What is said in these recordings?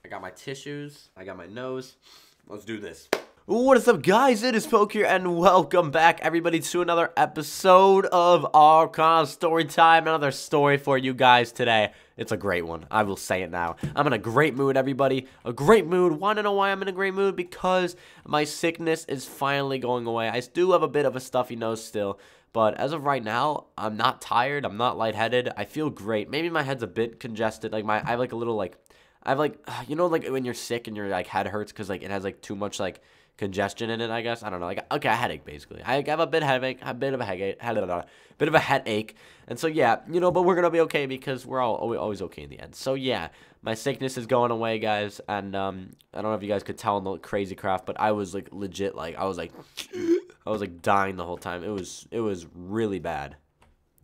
got my tissues. I got my nose. Let's do this. What is up, guys? It is Poke here, and welcome back, everybody, to another episode of Archon Story Time. Another story for you guys today. It's a great one. I will say it now. I'm in a great mood, everybody. A great mood. Want to know why I'm in a great mood? Because my sickness is finally going away. I do have a bit of a stuffy nose still, but as of right now, I'm not tired. I'm not lightheaded. I feel great. Maybe my head's a bit congested. Like I have like a little like, I have like, you know, like when you're sick and your like head hurts because like it has like too much like congestion in it, I guess. I don't know. Like, okay, a headache basically. I have a bit of a headache, and so yeah, you know. But we're gonna be okay because we're always okay in the end. So yeah, my sickness is going away, guys, and I don't know if you guys could tell in the crazy craft, but I was like legit, like I was like dying the whole time. It was really bad.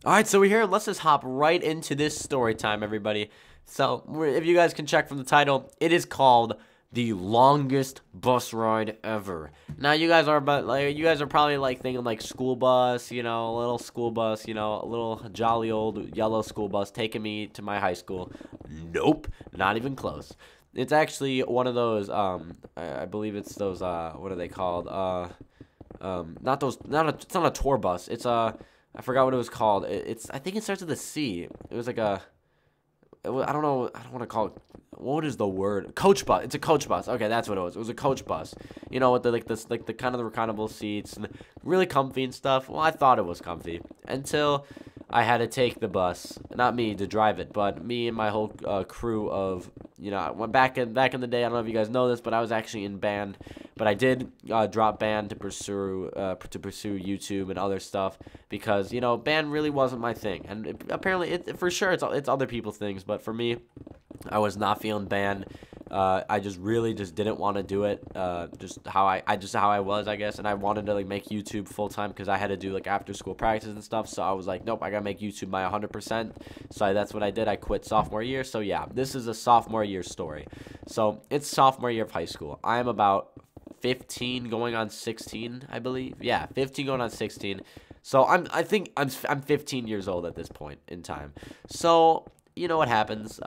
All right, so we're here. Let's just hop right into this story time, everybody. So if you guys can check from the title, it is called The Longest Bus Ride Ever. Now you guys are probably like thinking like school bus, you know, a little school bus, you know, a little jolly old yellow school bus taking me to my high school. Nope, not even close. It's actually one of those I believe it's those what are they called? It's not a tour bus. It's I forgot what it was called. I think it starts with a C. It was like a I don't know. I don't want to call it. What is the word? Coach bus. It's a coach bus. Okay, that's what it was. It was a coach bus. You know, with the the kind of the reclinable seats and really comfy and stuff. Well, I thought it was comfy until I had to take the bus. Not me to drive it, but me and my whole crew of, you know, I went back in the day. I don't know if you guys know this, but I was actually in band. But I did drop band to pursue YouTube and other stuff because, you know, band really wasn't my thing. And apparently, for sure, it's other people's things. But for me, I was not feeling band. I just really didn't want to do it. Just how I was, I guess. And I wanted to like make YouTube full time because I had to do like after school practice and stuff. So I was like, nope, I gotta make YouTube my 100%. So that's what I did. I quit sophomore year. So yeah, this is a sophomore year story. So it's sophomore year of high school. I am about 15 going on 16, I believe. Yeah, 15 going on 16. So I think I'm 15 years old at this point in time. So you know what happens.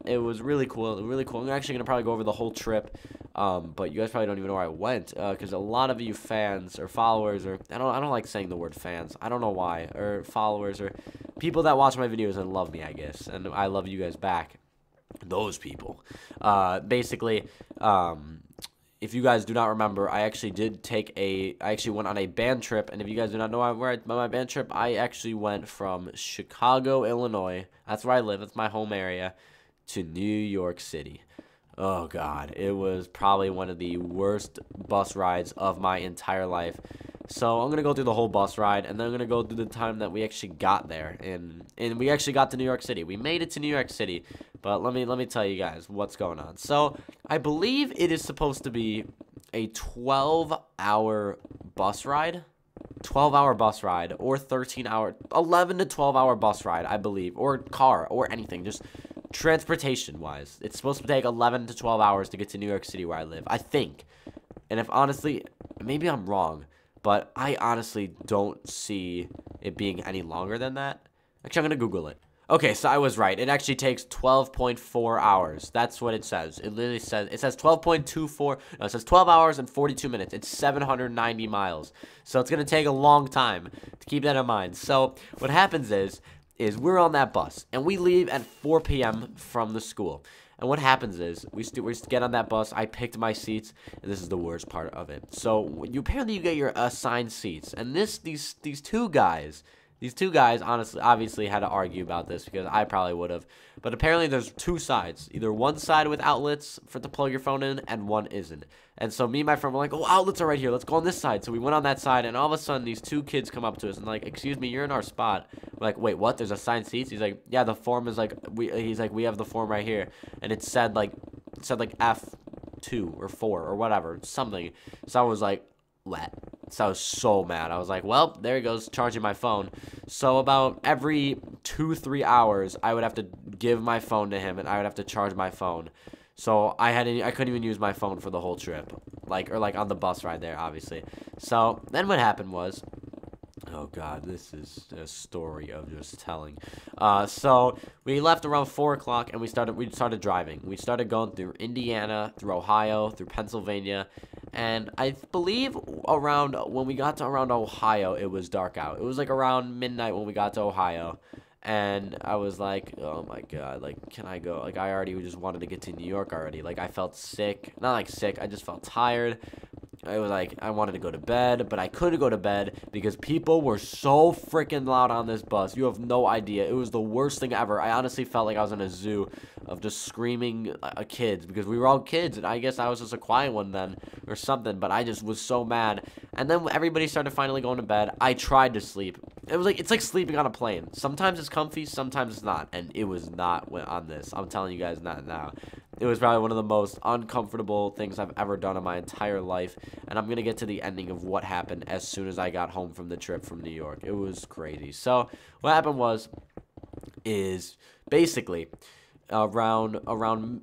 It was really cool. Really cool. I'm actually gonna probably go over the whole trip. But you guys probably don't even know where I went. Because a lot of you fans or followers, or I don't like saying the word fans. I don't know why. Or followers or people that watch my videos and love me, I guess. And I love you guys back. Those people. Basically, if you guys do not remember, I actually went on a band trip, and if you guys do not know where my band trip, I actually went from Chicago, Illinois, that's where I live, it's my home area, to New York City. Oh God, it was probably one of the worst bus rides of my entire life. So I'm gonna go through the whole bus ride, and then I'm gonna go through the time that we actually got there, and we actually got to New York City. We made it to New York City, but let me tell you guys what's going on. So I believe it is supposed to be a 12-hour bus ride. 12-hour bus ride, or 13-hour, 11 to 12-hour bus ride, I believe, or car, or anything, just transportation-wise. It's supposed to take 11 to 12 hours to get to New York City where I live, I think. And if honestly, maybe I'm wrong, but I honestly don't see it being any longer than that. Actually, I'm going to Google it. Okay, so I was right. It actually takes 12.4 hours. That's what it says. It literally says, 12.24, no, it says 12 hours and 42 minutes. It's 790 miles. So it's going to take a long time to keep that in mind. So what happens is we're on that bus, and we leave at 4 p.m. from the school. And what happens is we get on that bus. I picked my seats, and this is the worst part of it. So you get your assigned seats, and these two guys. These two guys, obviously had to argue about this because I probably would have. But apparently there's two sides. Either one side with outlets to plug your phone in, and one isn't. And so me and my friend were like, oh, outlets are right here. Let's go on this side. So we went on that side, and all of a sudden these two kids come up to us and like, excuse me, you're in our spot. We're like, wait, what? There's assigned seats? He's like, yeah, the form is like, we have the form right here. And it said like F2 or 4 or whatever, something. So I was like, let. So I was so mad. I was like, well, there he goes, charging my phone. So about every 2-3 hours, I would have to give my phone to him, and I would have to charge my phone. So I couldn't even use my phone for the whole trip, like on the bus ride there, obviously. So then what happened was, Oh God, this is a story of just telling. So we left around 4 o'clock and we started driving. We started going through Indiana, through Ohio, through Pennsylvania, and I believe around when we got to around Ohio, it was dark out. It was like around midnight when we got to Ohio. And I was like, oh my God, like, can I go? Like, I already just wanted to get to New York already. Like, I felt sick. Not like sick, I just felt tired. I was like, I wanted to go to bed, but I couldn't go to bed because people were so freaking loud on this bus. You have no idea. It was the worst thing ever. I honestly felt like I was in a zoo of just screaming kids because we were all kids, and I guess I was just a quiet one then or something, but I just was so mad. And then everybody started finally going to bed. I tried to sleep. It's like sleeping on a plane. Sometimes it's comfy, sometimes it's not, and it was not on this. I'm telling you guys that now. It was probably one of the most uncomfortable things I've ever done in my entire life, and I'm going to get to the ending of what happened as soon as I got home from the trip from New York. It was crazy. So what happened is basically it was around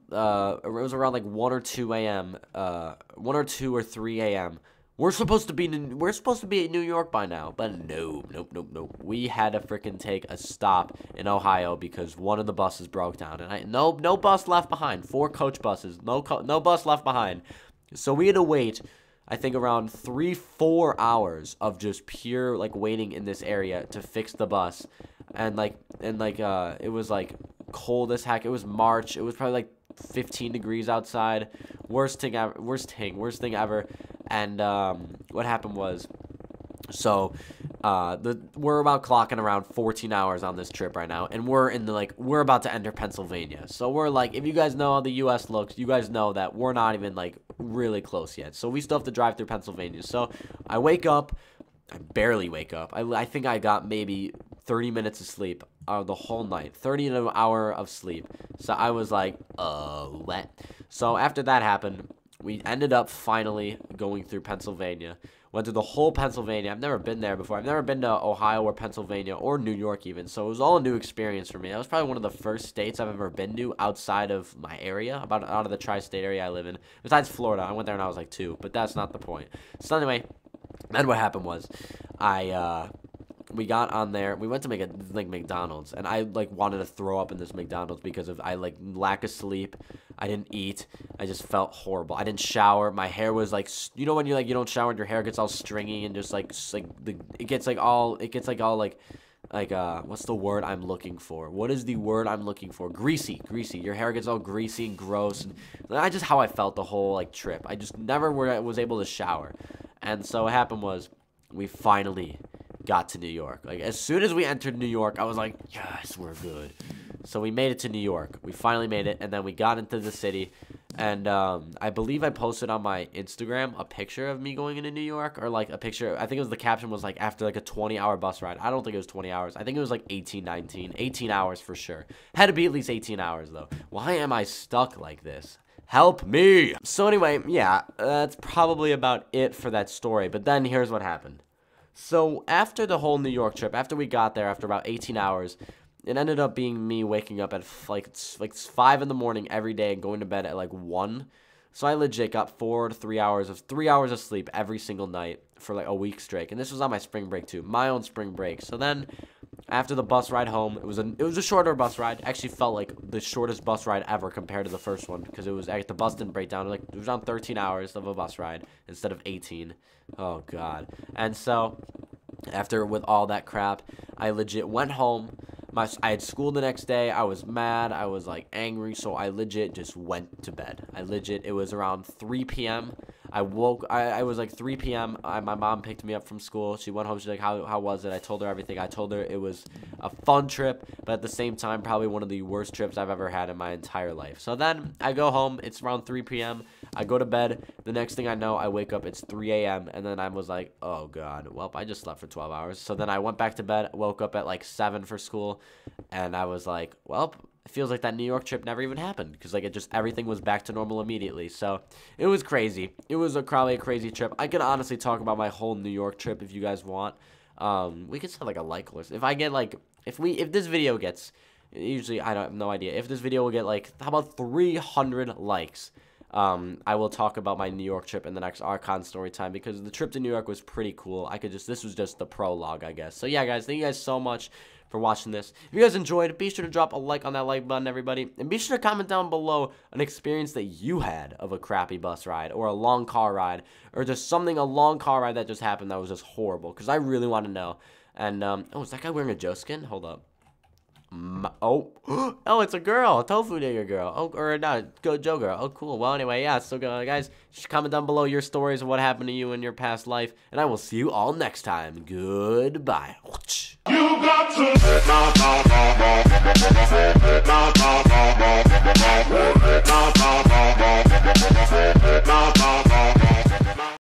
like 1 or 2 a.m., 1 or 2 or 3 a.m., we're supposed to be in New York by now, but nope. We had to freaking take a stop in Ohio because one of the buses broke down, and no bus left behind. 4 coach buses, no bus left behind. So we had to wait, I think around 3-4 hours of just pure like waiting in this area to fix the bus, and it was like cold as heck. It was March. It was probably like 15 degrees outside. Worst thing ever. And what happened was, so we're about clocking around 14 hours on this trip right now, and we're about to enter Pennsylvania. So we're like, if you guys know how the U.S. looks, you guys know that we're not even like really close yet. So we still have to drive through Pennsylvania. So I wake up. I barely wake up. I think I got maybe 30 minutes of sleep the whole night. 30 an hour of sleep. So I was like, what? So after that happened, we ended up finally going through Pennsylvania. Went through the whole Pennsylvania. I've never been there before. I've never been to Ohio or Pennsylvania or New York even. So it was all a new experience for me. That was probably one of the first states I've ever been to outside of my area, out of the tri-state area I live in. Besides Florida. I went there when I was like 2, but that's not the point. So anyway, then what happened was we got on there. We went to make McDonald's, and I like wanted to throw up in this McDonald's because of lack of sleep. I didn't eat. I just felt horrible. I didn't shower. My hair was like, you know when you don't shower and your hair gets all stringy and just it gets all what's the word I'm looking for? What is the word I'm looking for? Greasy. Your hair gets all greasy and gross, and that's just how I felt the whole trip. I just never was able to shower, and so what happened was we finally got to New York. Like, as soon as we entered New York, I was like, yes, we're good. So we made it to New York. We finally made it, and then we got into the city, and I believe I posted on my Instagram a picture of me going into New York, or a picture. I think it was, the caption was after a 20-hour bus ride. I don't think it was 20 hours. I think it was 18 hours for sure. Had to be at least 18 hours though. Why am I stuck like this? Help me. So anyway, yeah, that's probably about it for that story. But then here's what happened. So after the whole New York trip, after we got there, after about 18 hours, it ended up being me waking up at 5 in the morning every day and going to bed at 1. So I legit got 4 to 3 hours of sleep every single night for a week straight. And this was on my spring break too, my own spring break. So then after the bus ride home, it was a shorter bus ride. Actually felt like the shortest bus ride ever compared to the first one, because the bus didn't break down. It was around 13 hours of a bus ride instead of 18. Oh God. And so after with all that crap, I legit went home. I had school the next day. I was mad. I was angry. So I legit just went to bed. It was around 3 p.m. I was 3 p.m. My mom picked me up from school. She went home. She's like, how was it? I told her everything. I told her it was a fun trip, but at the same time, probably one of the worst trips I've ever had in my entire life. So then I go home. It's around 3 p.m. I go to bed. The next thing I know, I wake up. It's 3 a.m. And then I was like, oh God, well, I just slept for 12 hours. So then I went back to bed, woke up at 7 for school. And I was like, well, it feels like that New York trip never even happened, because everything was back to normal immediately. So it was crazy. It was probably a crazy trip. I could honestly talk about my whole New York trip if you guys want. We could set a like list. If I get if this video gets, usually I don't have no idea, if this video will get how about 300 likes, I will talk about my New York trip in the next Archon story time, because the trip to New York was pretty cool. This was just the prologue, I guess. So yeah, guys, thank you guys so much for watching this. If you guys enjoyed, be sure to drop a like on that like button, everybody, and be sure to comment down below an experience that you had of a crappy bus ride, or a long car ride, or just a long car ride that just happened that was just horrible, because I really want to know. And oh, is that guy wearing a Joe skin? Hold up. Oh, it's a girl, a tofu digger girl. Oh, or not, Joe girl. Oh, cool. Well, anyway, yeah. So, guys, just comment down below your stories of what happened to you in your past life, and I will see you all next time. Goodbye. You got to